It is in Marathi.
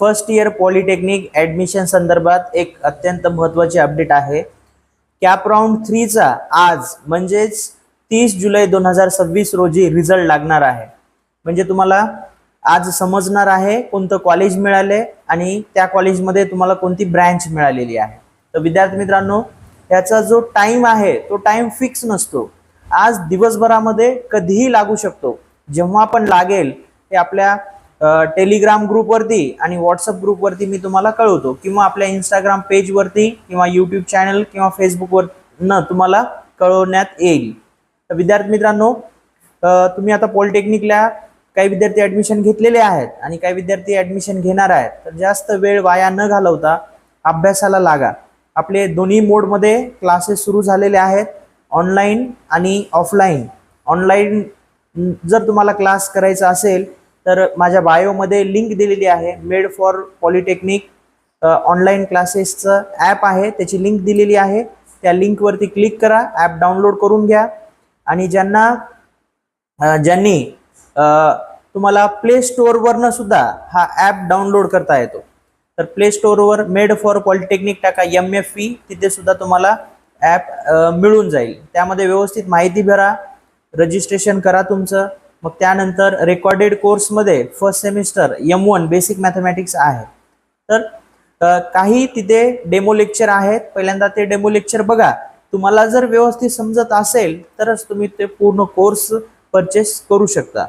फर्स्ट इयर पॉलिटेक्निक ॲडमिशन संदर्भात एक अत्यंत महत्त्वाची अपडेट आहे। कॅप राऊंड 3 चा आज म्हणजेच 30 जुलै 2026 रोजी रिझल्ट लागणार आहे। म्हणजे तुम्हाला आज समजणार आहे कोणतं कॉलेज मिळाले आणि त्या कॉलेजमध्ये तुम्हाला कोणती ब्रँच मिळालेली आहे। तर विद्यार्थी मित्रांनो, याचा जो टाइम आहे तो टाइम फिक्स नसतो। आज दिवसभरामध्ये कधीही लागू शकतो। जेव्हा पण लागेल ते आपल्या टेलिग्राम ग्रुपवरती आणि व्हॉट्सअप ग्रुपवरती मी तुम्हाला कळवतो, किंवा आपल्या इंस्टाग्राम पेजवरती किंवा यूट्यूब चॅनल किंवा फेसबुकवर तुम्हाला कळवण्यात येईल। तर विद्यार्थी मित्रांनो, तुम्ही आता पॉलिटेक्निकला काही विद्यार्थी ॲडमिशन घेतलेले आहेत आणि काही विद्यार्थी ॲडमिशन घेणार आहेत, तर जास्त वेळ वाया न घालवता अभ्यासाला लागा। आपले दोन्ही मोडमध्ये क्लासेस सुरू झालेले आहेत, ऑनलाईन आणि ऑफलाईन। ऑनलाईन जर तुम्हाला क्लास करायचा असेल तर माझ्या बायोमध्ये लिंक दिलेली आहे। मेड फॉर पॉलिटेक्निक ऑनलाईन क्लासेसचं ॲप आहे, त्याची लिंक दिलेली आहे। त्या लिंकवरती क्लिक करा, ॲप डाउनलोड करून घ्या। आणि ज्यांनी तुम्हाला प्ले स्टोअरवरनं सुद्धा हा ॲप डाउनलोड करता येतो। तर प्ले स्टोअरवर मेड फॉर पॉलिटेक्निक टाका MFE, तिथे सुद्धा तुम्हाला ॲप मिळून जाईल। त्यामध्ये व्यवस्थित माहिती भरा, रजिस्ट्रेशन करा तुमचं। मग त्यानंतर रेकॉर्डेड कोर्समध्ये first semester M1 basic mathematics आहे। तर काही तिथे डेमो लेक्चर आहेत, पहिल्यांदा ते डेमो लेक्चर बघा। तुम्हाला जर व्यवस्थित समजत असेल तरच तुम्ही ते पूर्ण कोर्स परचेस करू शकता।